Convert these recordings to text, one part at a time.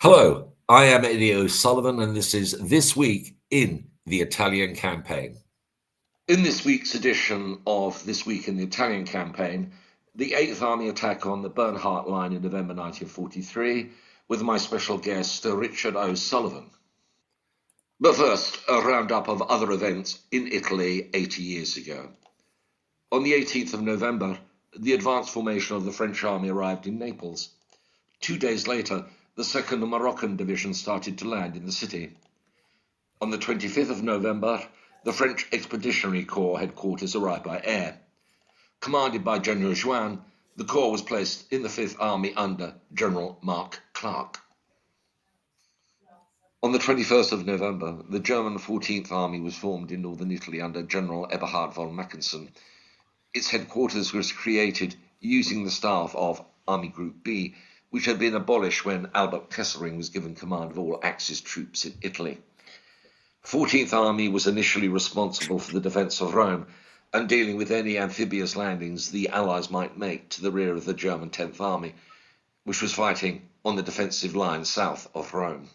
Hello, I am Eddie O'Sullivan, and this is This Week in the Italian Campaign. In this week's edition of This Week in the Italian Campaign, the 8th Army attack on the Bernhardt Line in November 1943, with my special guest, Richard O'Sullivan. But first, a roundup of other events in Italy 80 years ago. On the 18th of November, the advance formation of the French army arrived in Naples. 2 days later, the 2nd Moroccan Division started to land in the city. On the 25th of November, the French Expeditionary Corps headquarters arrived by air. Commanded by General Juin, the corps was placed in the 5th Army under General Mark Clark. On the 21st of November, the German 14th Army was formed in northern Italy under General Eberhard von Mackensen. Its headquarters was created using the staff of Army Group B, which had been abolished when Albert Kesselring was given command of all Axis troops in Italy. 14th Army was initially responsible for the defence of Rome and dealing with any amphibious landings the Allies might make to the rear of the German 10th Army, which was fighting on the defensive line south of Rome.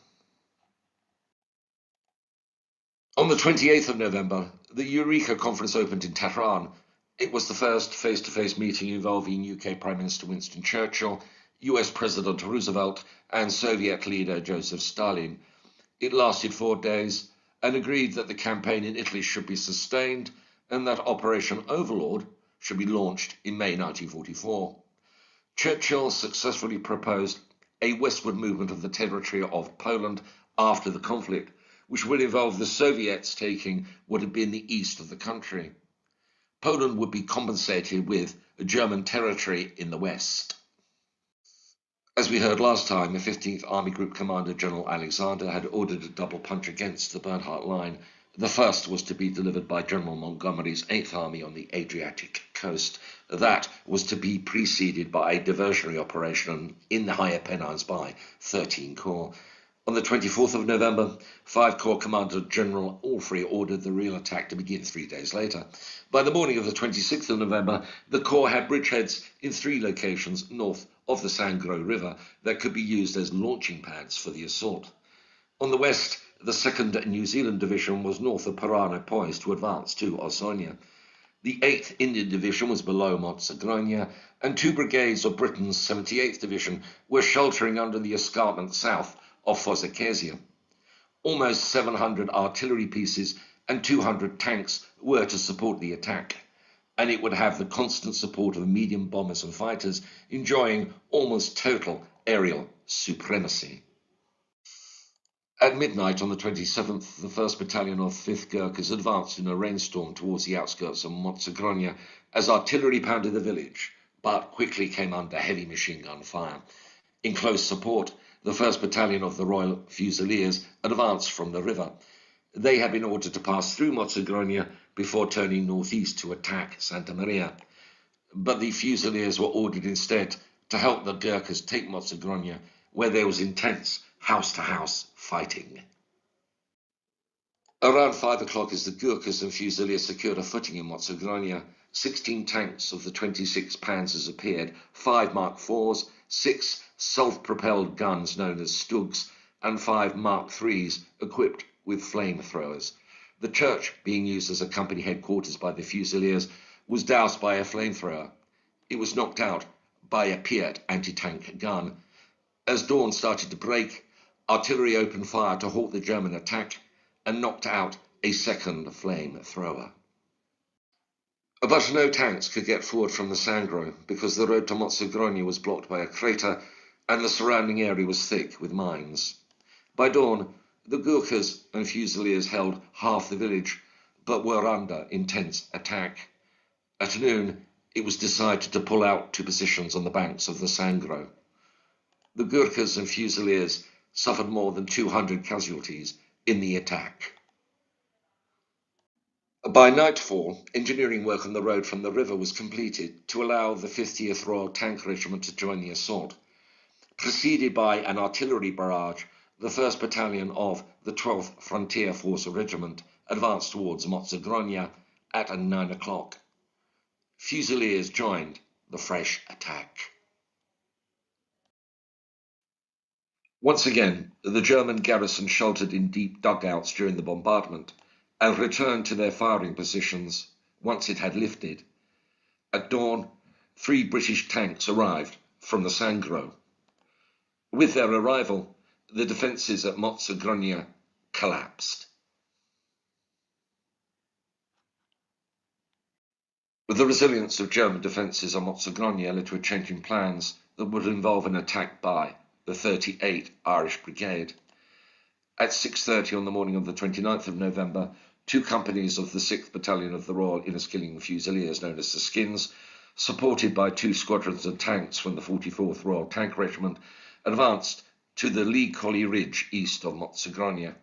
On the 28th of November, the Eureka Conference opened in Tehran. It was the first face-to-face meeting involving UK Prime Minister Winston Churchill, US President Roosevelt, and Soviet leader Joseph Stalin. It lasted 4 days and agreed that the campaign in Italy should be sustained and that Operation Overlord should be launched in May 1944. Churchill successfully proposed a westward movement of the territory of Poland after the conflict, which would involve the Soviets taking what had been the east of the country. Poland would be compensated with German territory in the west. As we heard last time, the 15th Army Group Commander General Alexander had ordered a double punch against the Bernhardt Line. The first was to be delivered by General Montgomery's 8th Army on the Adriatic coast. That was to be preceded by a diversionary operation in the higher Pennines by 13 Corps. On the 24th of November, 5 Corps Commander General Alfrey ordered the real attack to begin 3 days later. By the morning of the 26th of November, the Corps had bridgeheads in 3 locations north of the Sangro River that could be used as launching pads for the assault. On the west, the 2nd New Zealand Division was north of Parana poised to advance to Ausonia. The 8th Indian Division was below Mozzagrogna, and 2 brigades of Britain's 78th Division were sheltering under the escarpment south of Fosakesia. Almost 700 artillery pieces and 200 tanks were to support the attack, and it would have the constant support of medium bombers and fighters, enjoying almost total aerial supremacy. At midnight on the 27th, the 1st Battalion of 5th Gurkhas advanced in a rainstorm towards the outskirts of Mozzagrogna as artillery pounded the village, but quickly came under heavy machine gun fire. In close support, the 1st Battalion of the Royal Fusiliers advanced from the river. They had been ordered to pass through Mozzagrogna before turning northeast to attack Santa Maria. But the Fusiliers were ordered instead to help the Gurkhas take Mozzagrogna, where there was intense house-to-house fighting. Around 5 o'clock, as the Gurkhas and Fusiliers secured a footing in Mozzagrogna, 16 tanks of the 26 Panzers appeared, 5 Mark IVs, 6 self-propelled guns known as Stugs, and 5 Mark IIIs equipped with flamethrowers. The church, being used as a company headquarters by the Fusiliers, was doused by a flamethrower. It was knocked out by a Piat anti-tank gun. As dawn started to break, artillery opened fire to halt the German attack and knocked out a second flamethrower. But no tanks could get forward from the Sangro because the road to Mozzagrogna was blocked by a crater and the surrounding area was thick with mines. By dawn, the Gurkhas and Fusiliers held half the village, but were under intense attack. At noon, it was decided to pull out to positions on the banks of the Sangro. The Gurkhas and Fusiliers suffered more than 200 casualties in the attack. By nightfall, engineering work on the road from the river was completed to allow the 50th Royal Tank Regiment to join the assault. Preceded by an artillery barrage, the 1st Battalion of the 12th Frontier Force Regiment advanced towards Mozzagrogna at 9 o'clock. Fusiliers joined the fresh attack. Once again, the German garrison sheltered in deep dugouts during the bombardment and returned to their firing positions once it had lifted. At dawn, 3 British tanks arrived from the Sangro. With their arrival, the defences at Mozzagrogna collapsed. The resilience of German defences on Mozzagrogna led to a change in plans that would involve an attack by the 38th Irish Brigade. At 6:30 on the morning of the 29th of November, 2 companies of the 6th Battalion of the Royal Inniskilling Fusiliers, known as the Skins, supported by 2 squadrons of tanks from the 44th Royal Tank Regiment, advanced to the Lee Colley Ridge east of Mozzagrogna.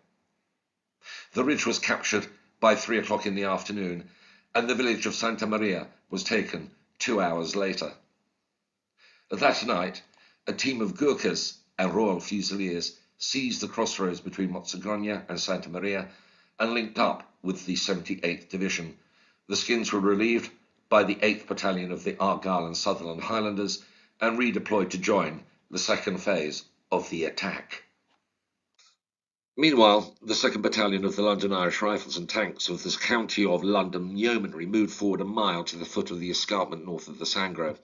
The ridge was captured by 3 o'clock in the afternoon, and the village of Santa Maria was taken 2 hours later. That night, a team of Gurkhas and Royal Fusiliers seized the crossroads between Mozzagrogna and Santa Maria and linked up with the 78th Division. The Skins were relieved by the 8th Battalion of the Argyll and Sutherland Highlanders and redeployed to join the second phase of the attack. Meanwhile, the 2nd Battalion of the London Irish Rifles and Tanks of the County of London Yeomanry moved forward a mile to the foot of the escarpment north of the Sangro.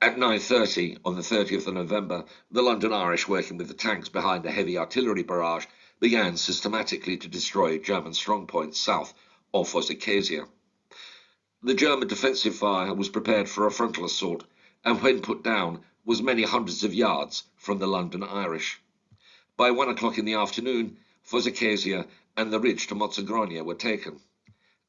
At 9:30 on the 30th of November, the London Irish, working with the tanks behind a heavy artillery barrage, began systematically to destroy German strongpoints south of Fosakesia. The German defensive fire was prepared for a frontal assault, and when put down, was many hundreds of yards from the London Irish. By 1 o'clock in the afternoon, Fosakesia and the ridge to Mozzagrogna were taken.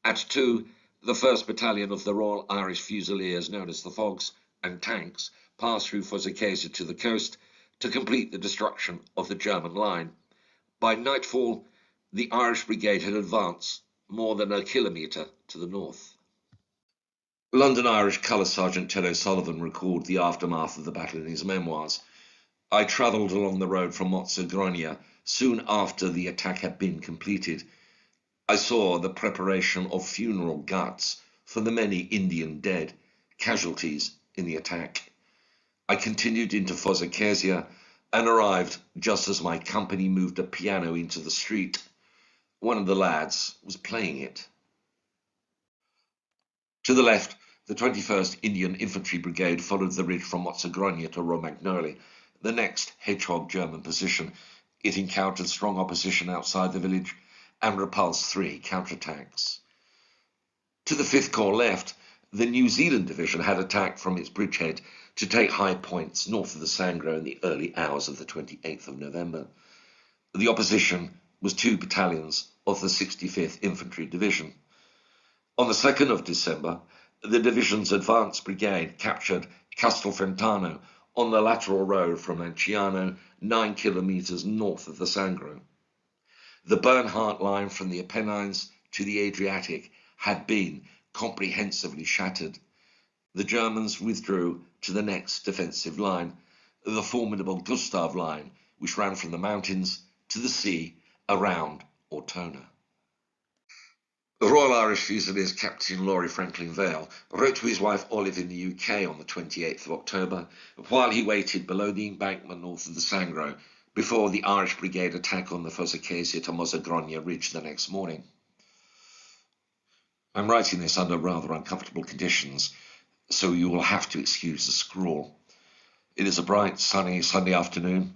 At 2, the 1st Battalion of the Royal Irish Fusiliers, known as the Fogs, and tanks passed through Fosakesia to the coast to complete the destruction of the German line. By nightfall, the Irish Brigade had advanced more than a kilometre to the north. London Irish Colour Sergeant Ted O'Sullivan recalled the aftermath of the battle in his memoirs. I travelled along the road from Mozzagrogna soon after the attack had been completed. I saw the preparation of funeral guts for the many Indian dead, casualties in the attack. I continued into Fosakesia and arrived just as my company moved a piano into the street. One of the lads was playing it. To the left, the 21st Indian Infantry Brigade followed the ridge from Mozzagrogna to Romagnoli, the next hedgehog German position. It encountered strong opposition outside the village and repulsed 3 counterattacks. To the 5th Corps left, the New Zealand Division had attacked from its bridgehead to take high points north of the Sangro in the early hours of the 28th of November. The opposition was 2 battalions of the 65th Infantry Division. On the 2nd of December, the division's advanced brigade captured Castelfrentano on the lateral road from Lanciano, 9 kilometres north of the Sangro. The Bernhardt Line from the Apennines to the Adriatic had been comprehensively shattered. The Germans withdrew to the next defensive line, the formidable Gustav Line, which ran from the mountains to the sea around Ortona. The Royal Irish Fusiliers Captain Laurie Franklin Vale wrote to his wife Olive in the UK on the 28th of October, while he waited below the embankment north of the Sangro before the Irish Brigade attack on the Fosakesia to Mozzagrogna Ridge the next morning. I'm writing this under rather uncomfortable conditions, so you will have to excuse the scrawl. It is a bright, sunny Sunday afternoon,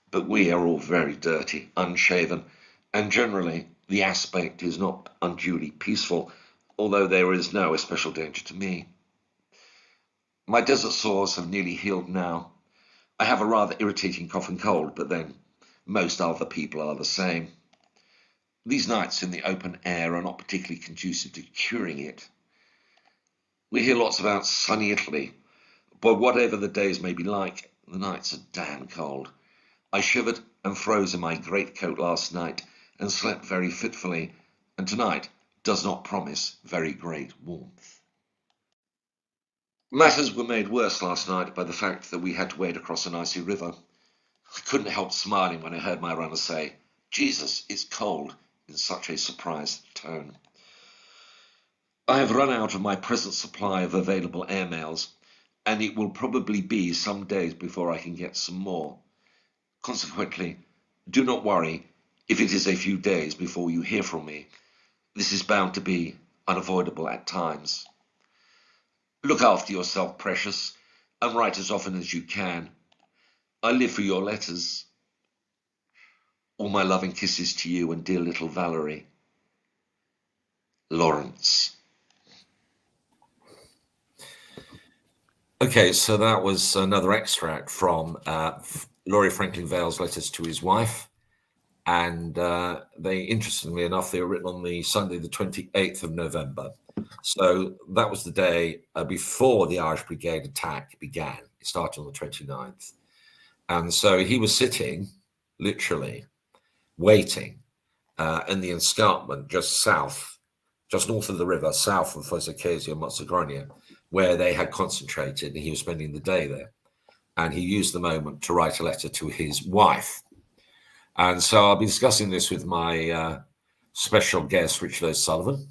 but we are all very dirty, unshaven, and generally the aspect is not unduly peaceful, although there is no especial danger to me. My desert sores have nearly healed now. I have a rather irritating cough and cold, but then most other people are the same. These nights in the open air are not particularly conducive to curing it. We hear lots about sunny Italy, but whatever the days may be like, the nights are damn cold. I shivered and froze in my greatcoat last night and slept very fitfully, and tonight does not promise very great warmth. Matters were made worse last night by the fact that we had to wade across an icy river. I couldn't help smiling when I heard my runner say, "Jesus, it's cold," in such a surprised tone. I have run out of my present supply of available airmails, and it will probably be some days before I can get some more. Consequently, do not worry if it is a few days before you hear from me. This is bound to be unavoidable at times. Look after yourself, precious, and write as often as you can. I live for your letters. All my loving kisses to you and dear little Valerie. Lawrence. Okay, so that was another extract from Laurie Franklin Vale's letters to his wife. And they, interestingly enough, they were written on the Sunday, the 28th of November. So that was the day before the Irish Brigade attack began. It started on the 29th. And so he was sitting, literally, waiting in the escarpment just north of the river, south of Fossacese and Mozzagrogna, where they had concentrated, and he was spending the day there. And he used the moment to write a letter to his wife. And so I'll be discussing this with my special guest, Richard O'Sullivan,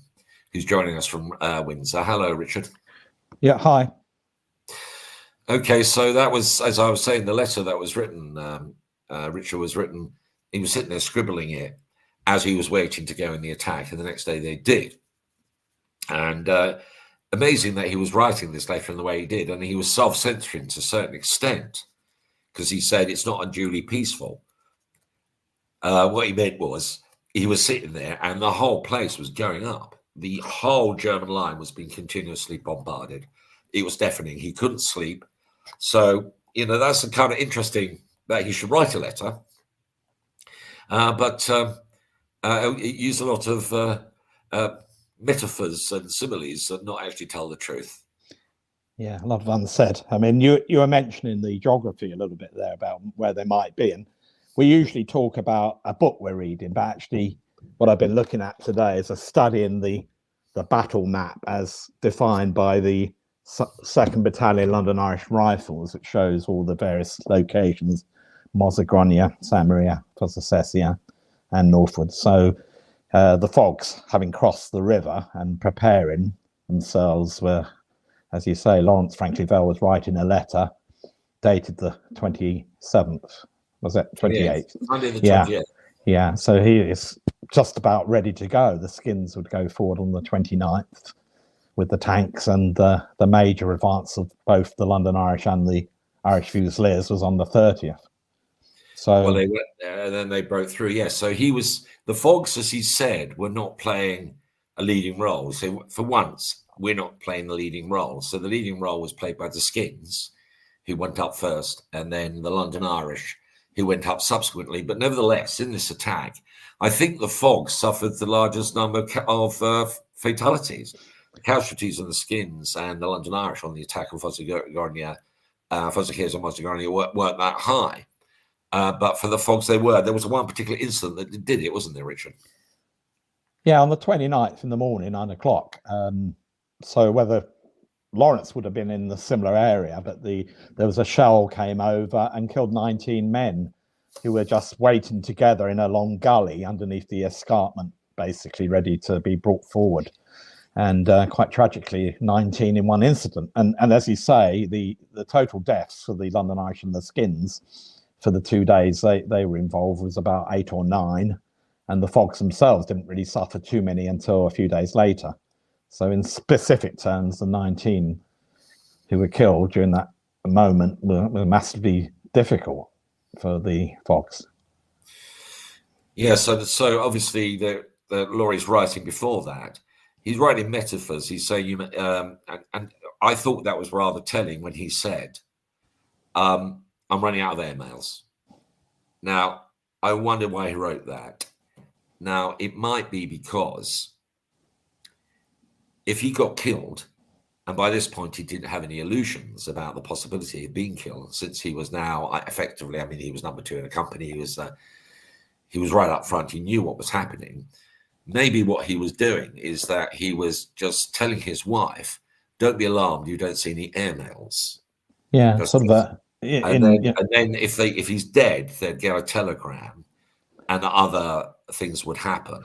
who's joining us from Windsor. Hello, Richard. Yeah, hi. Okay, so that was, as I was saying, the letter that was written, Richard was written, he was sitting there scribbling it as he was waiting to go in the attack, and the next day they did. And amazing that he was writing this letter in the way he did, and he was self-censoring to a certain extent, because he said it's not unduly peaceful. What he meant was he was sitting there and the whole place was going up. The whole German line was being continuously bombarded. It was deafening. He couldn't sleep. So, that's kind of interesting that he should write a letter. But it used a lot of metaphors and similes that not actually tell the truth. Yeah, a lot of unsaid. I mean, you were mentioning the geography a little bit there about where they might be. And we usually talk about a book we're reading, but actually what I've been looking at today is a study in the battle map as defined by the 2nd Battalion London Irish Rifles, which shows all the various locations, Mozzagrogna, Samaria, Fossacese, and northward. So the Fogs, having crossed the river and preparing themselves, were, as you say, Lawrence Franklin Vale was writing a letter dated the 27th. Was it 28th? Monday the 28th. Yeah. So he is just about ready to go. The Skins would go forward on the 29th with the tanks, and the major advance of both the London Irish and the Irish Fusiliers was on the 30th. So they went there and then they broke through. Yes. So the Fogs, as he said, were not playing a leading role. So for once, we're not playing the leading role. So the leading role was played by the Skins, who went up first, and then the London Irish, who went up subsequently. But nevertheless, in this attack, I think the Fogs suffered the largest number of fatalities. The casualties of the Skins and the London Irish on the attack of Fossacese and Mozzagrogna weren't that high. But for the Fogs, they were. There was one particular incident that did it, wasn't there, Richard? Yeah, on the 29th in the morning, 9 o'clock. So whether Lawrence would have been in the similar area, but there was a shell came over and killed 19 men who were just waiting together in a long gully underneath the escarpment, basically ready to be brought forward. And quite tragically, 19 in one incident. And as you say, the total deaths for the London Irish and the Skins for the 2 days they were involved was about 8 or 9. And the Fogs themselves didn't really suffer too many until a few days later. So in specific terms, the 19 who were killed during that moment were massively difficult for the Fogs. Yeah, so obviously the Laurie's writing before that. He's writing metaphors. He's saying, and I thought that was rather telling when he said, I'm running out of airmails. Now, I wonder why he wrote that. Now, it might be because if he got killed, and by this point he didn't have any illusions about the possibility of being killed, since he was now effectively, he was number 2 in a company. He was right up front. He knew what was happening. Maybe what he was doing is that he was just telling his wife, "Don't be alarmed. You don't see any airmails." Yeah, sort of a. And then if he's dead, they'd get a telegram, and other things would happen.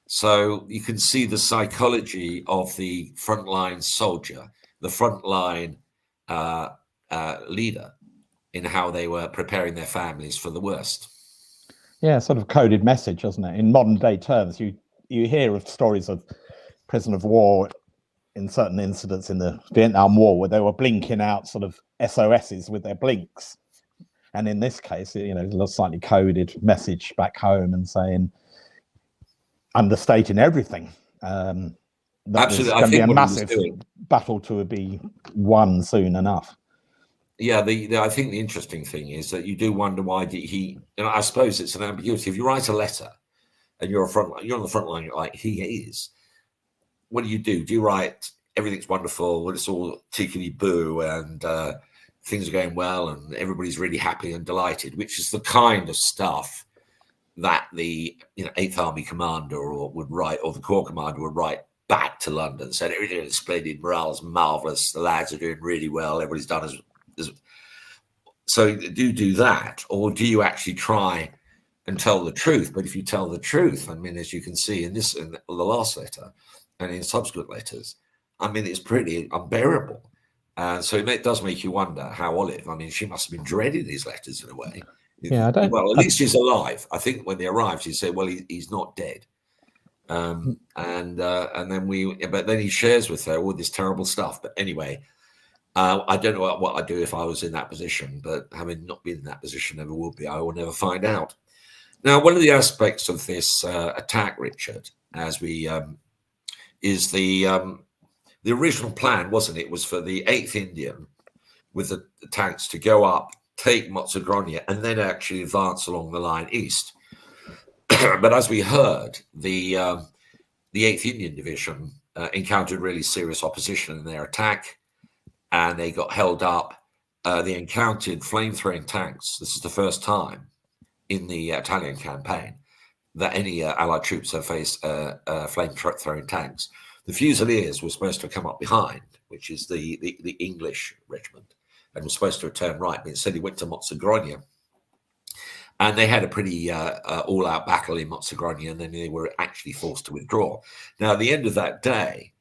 So you can see the psychology of the frontline soldier, the frontline leader, in how they were preparing their families for the worst. Yeah, sort of coded message, isn't it? In modern day terms, you hear of stories of prisoner of war in certain incidents in the Vietnam War where they were blinking out sort of SOSs with their blinks. And in this case, you know, a slightly coded message back home and saying, understating everything. That Absolutely, there's going to be a massive battle to be won soon enough. Yeah, I think the interesting thing is that you do wonder why he. And I suppose it's an ambiguity. If you write a letter and you're on the front line, like he is, what do? Do you write everything's wonderful, it's all tickety boo, and things are going well, and everybody's really happy and delighted, which is the kind of stuff that the 8th Army commander would write, or the Corps commander would write back to London, said everything is splendid, morale's marvelous, the lads are doing really well, everybody's done as. So do you do that, or do you actually try and tell the truth? But if you tell the truth, I mean, as you can see in the last letter and in subsequent letters, I mean, it's pretty unbearable. So it does make you wonder how Olive, I mean, she must have been dreading these letters in a way. Yeah, well, at least he's alive. I think when they arrived, he said, well, he's not dead. And then he shares with her all this terrible stuff. But anyway, I don't know what I'd do if I was in that position, but having not been in that position, never will be. I will never find out. Now, one of the aspects of this attack, Richard, is the original plan, wasn't it? Was for the 8th Indian with the tanks to go up, take Mozzagronia, and then actually advance along the line east. But as we heard, the 8th Indian Division encountered really serious opposition in their attack, and they got held up. They encountered flame-throwing tanks. This is the first time in the Italian campaign that any Allied troops have faced flame-throwing tanks. The Fusiliers were supposed to come up behind, which is the English regiment, and was supposed to return right, but instead he went to Mozzagronia. And they had a pretty all-out battle in Mozzagronia, and then they were actually forced to withdraw. Now, at the end of that day,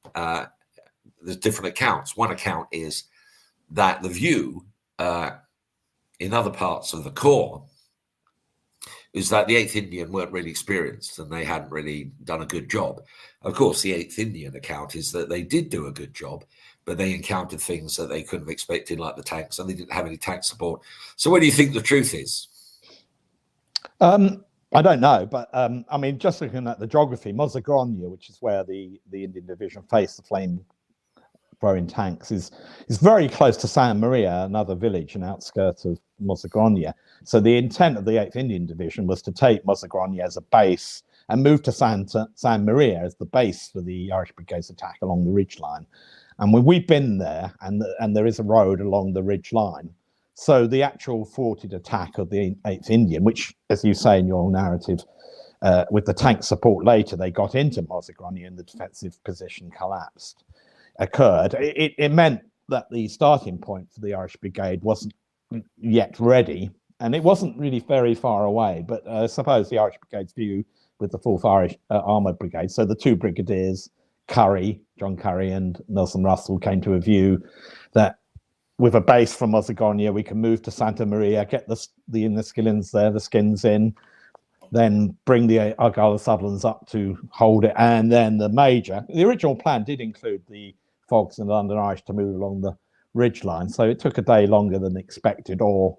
there's different accounts. One account is that the view in other parts of the Corps is that the 8th Indian weren't really experienced and they hadn't really done a good job. Of course, the 8th Indian account is that they did do a good job, but they encountered things that they couldn't have expected, like the tanks, and they didn't have any tank support. So what do you think the truth is? I don't know, but I mean, just looking at the geography, Mozzagronia, which is where the Indian Division faced the flame-throwing tanks, is very close to San Maria, another village and outskirts of Mozzagronia. So the intent of the 8th Indian Division was to take Mozzagronia as a base and move to San Maria as the base for the Irish Brigade's attack along the ridge line. And when we've been there, and there is a road along the ridge line, so the actual thwarted attack of the 8th Indian, which, as you say in your narrative, with the tank support later, they got into Mozzagronia and the defensive position collapsed, occurred. It meant that the starting point for the Irish Brigade wasn't yet ready, and it wasn't really very far away. But I suppose the Irish Brigade's view with the 4th Irish Armoured Brigade, so the two brigadiers, John Curry and Nelson Russell, came to a view that with a base from Mozzagronia, we can move to Santa Maria, get the Inniskillens there, the skins in, then bring the Argyll Sutherlands up to hold it, and then the original plan did include the Fogs and London Irish to move along the ridge line, so it took a day longer than expected or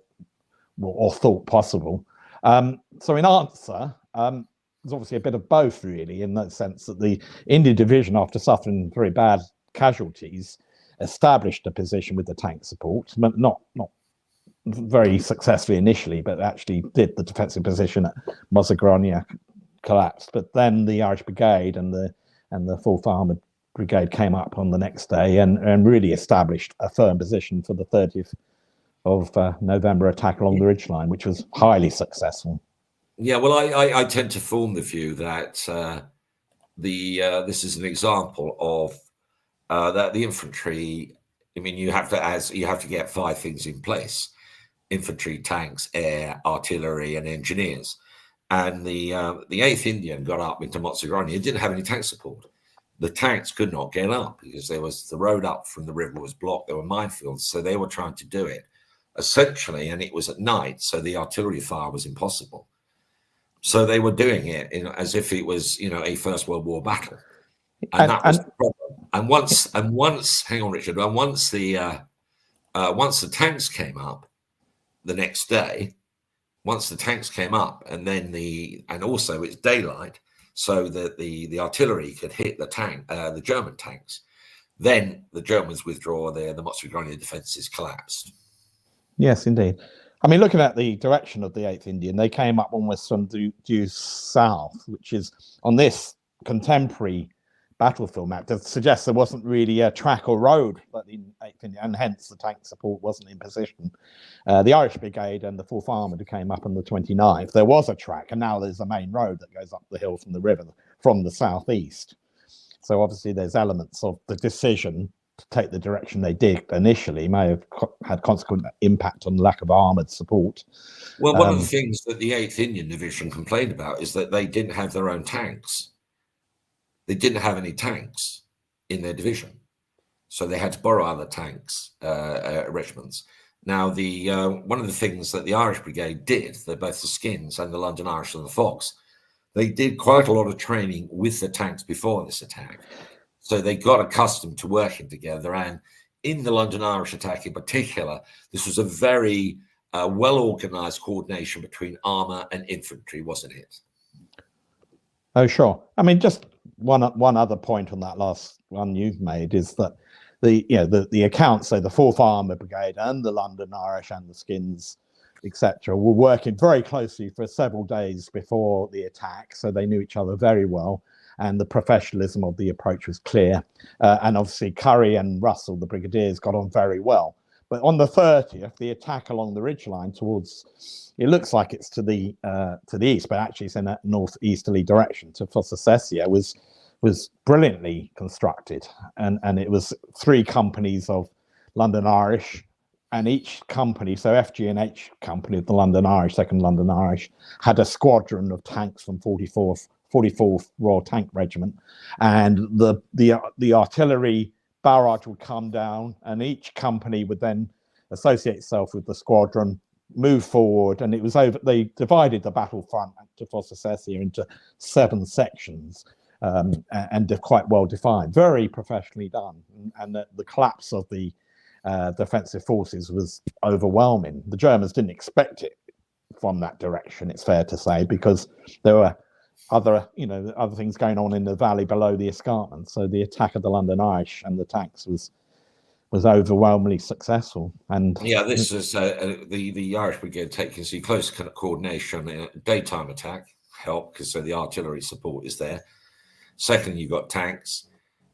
thought possible. So in answer, there's obviously a bit of both, really, in that sense that the Indian Division, after suffering very bad casualties, established a position with the tank support, but not very successfully initially, but actually did the defensive position at Mozzagronia collapsed. But then the Irish Brigade and the 4th Armoured Brigade came up on the next day and really established a firm position for the 30th of November attack along the ridgeline, which was highly successful. Yeah, well, I tend to form the view that this is an example of that the infantry. I mean, you have to get 5 things in place: infantry, tanks, air, artillery, and engineers. And the 8th Indian got up into Mozzagronia. It didn't have any tank support. The tanks could not get up because the road up from the river was blocked. There were minefields, so they were trying to do it essentially, and it was at night, so the artillery fire was impossible. So they were doing it as if it was, a First World War battle, and that was the problem. And once, hang on, Richard, and once the tanks came up the next day, and also it's daylight, so that the artillery could hit the German tanks, then the Germans withdraw, the Motzregonian defences collapsed. Yes, indeed. I mean, looking at the direction of the 8th Indian, they came up almost from due south, which is on this contemporary battlefield map that suggests there wasn't really a track or road but the 8th Indian, and hence the tank support wasn't in position. The Irish Brigade and the 4th Armoured came up on the 29th. There was a track, and now there's a main road that goes up the hill from the river from the southeast. So obviously there's elements of the decision to take the direction they did initially may have had consequent impact on the lack of armoured support. Well, one of the things that the 8th Indian Division complained about is that they didn't have their own tanks. They didn't have any tanks in their division, so they had to borrow other tanks, regiments. Now, one of the things that the Irish Brigade did, both the Skins and the London Irish and the Fox, they did quite a lot of training with the tanks before this attack. So they got accustomed to working together. And in the London Irish attack in particular, this was a very well-organized coordination between armour and infantry, wasn't it? Oh, sure. I mean, just one other point on that last one you've made is that the accounts, so the 4th Armoured Brigade and the London Irish and the Skins, etc., were working very closely for several days before the attack, so they knew each other very well, and the professionalism of the approach was clear. And obviously Curry and Russell, the brigadiers, got on very well. But on the 30th, the attack along the ridgeline towards, it looks like it's to the east, but actually it's in a northeasterly direction to Fossa Sesia, was brilliantly constructed, and it was 3 companies of London Irish, and each company, so FG and H company of the London Irish, 2nd London Irish, had a squadron of tanks from 44th Royal Tank Regiment, and the artillery barrage would come down, and each company would then associate itself with the squadron, move forward, and it was over. They divided the battlefront to Fossa Sesia into 7 sections, and they're quite well defined, very professionally done, and the collapse of the defensive forces was overwhelming. The Germans didn't expect it from that direction, it's fair to say, because there were other things going on in the valley below the escarpment. So the attack of the London Irish and the tanks was overwhelmingly successful. And yeah, this is the Irish Brigade taking some close coordination. Daytime attack helped because the artillery support is there. Secondly, you've got tanks.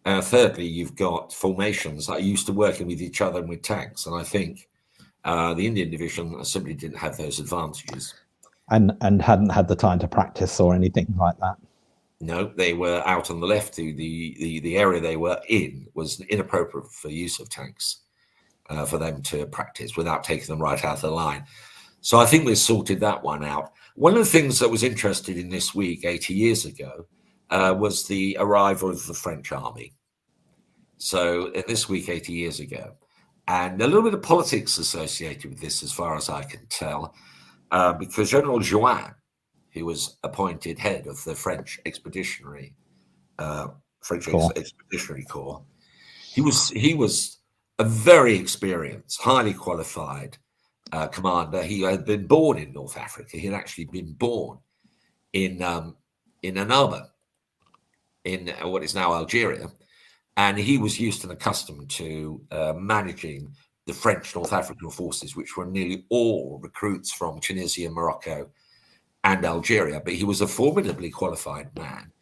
Thirdly, you've got formations that are used to working with each other and with tanks. And I think the Indian Division simply didn't have those advantages. And hadn't had the time to practice or anything like that. No, they were out on the left. The area they were in was inappropriate for use of tanks for them to practice without taking them right out of the line. So I think we sorted that one out. One of the things that was interesting in this week 80 years ago was the arrival of the French army. So in this week 80 years ago, and a little bit of politics associated with this as far as I can tell, because General Juin, who was appointed head of the French Expeditionary Expeditionary Corps, he was a very experienced, highly qualified commander. He had been born in North Africa. He had actually been born in Annaba, in what is now Algeria, and he was used and accustomed to managing the French North African forces, which were nearly all recruits from Tunisia, Morocco, and Algeria. But he was a formidably qualified man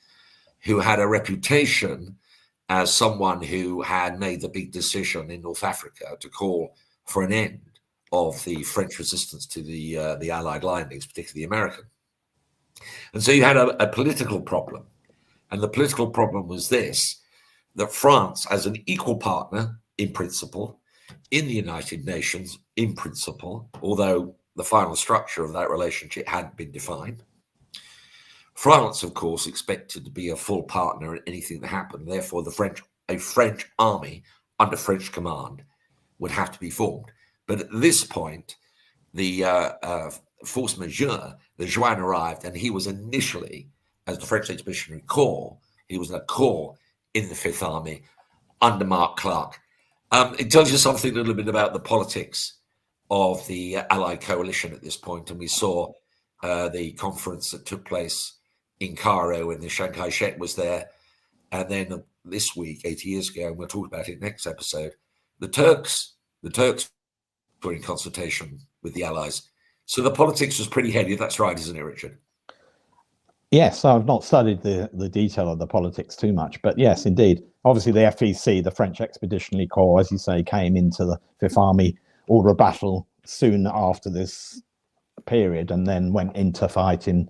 who had a reputation as someone who had made the big decision in North Africa to call for an end of the French resistance to the Allied landings, particularly the American. And so you had a political problem. And the political problem was this, that France, as an equal partner in principle, in the United Nations in principle, although the final structure of that relationship hadn't been defined, France, of course, expected to be a full partner in anything that happened. Therefore, a French army under French command would have to be formed. But at this point, the force majeure, the Juin, arrived, and he was initially, as the French Expeditionary Corps, he was a corps in the Fifth Army under Mark Clark. It tells you something a little bit about the politics of the Allied coalition at this point, and we saw the conference that took place in Cairo when the Chiang Kai-shek was there, and then this week, 80 years ago, and we'll talk about it next episode, the Turks were in consultation with the Allies. So the politics was pretty heady. That's right, isn't it, Richard? Yes, I've not studied the detail of the politics too much, but yes, indeed. Obviously, the FEC, the French Expeditionary Corps, as you say, came into the Fifth Army order of battle soon after this period, and then went into fighting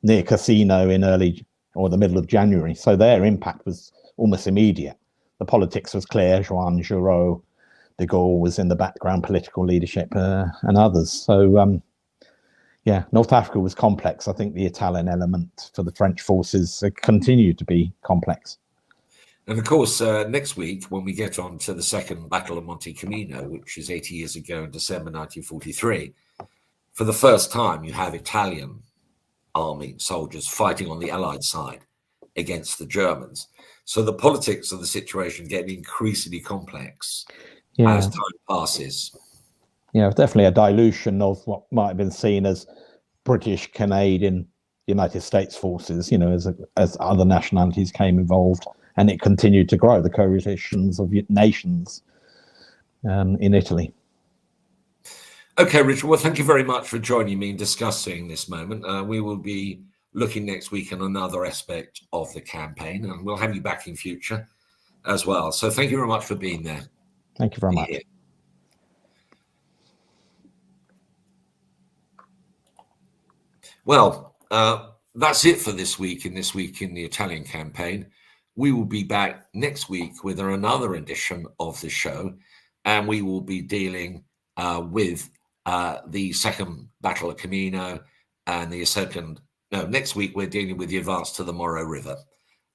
near Cassino in early or the middle of January. So their impact was almost immediate. The politics was clear. Juan, Giraud, de Gaulle was in the background, political leadership, and others. So yeah, North Africa was complex. I think the Italian element for the French forces continued to be complex. And of course, next week, when we get on to the Second Battle of Monte Cammino, which is 80 years ago in December 1943, for the first time, you have Italian army soldiers fighting on the Allied side against the Germans. So the politics of the situation get increasingly complex as time passes. Yeah, definitely a dilution of what might have been seen as British, Canadian, United States forces, you know, as other nationalities came involved, and it continued to grow, the coalitions of nations in Italy. Okay, Richard, well, thank you very much for joining me in discussing this moment. We will be looking next week at another aspect of the campaign, and we'll have you back in future as well. So thank you very much for being there. Thank you very much. Well, that's it for this week in the Italian campaign. We will be back next week with another edition of the show, and we will be dealing with the Second Battle of Cammino and next week we're dealing with the advance to the Moro River.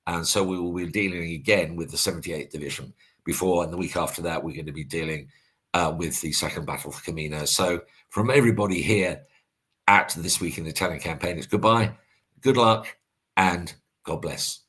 And so we will be dealing again with the 78th Division and the week after that, we're going to be dealing with the Second Battle of Cammino. So from everybody here at This Week in the Italian Campaign, it's goodbye, good luck, and God bless.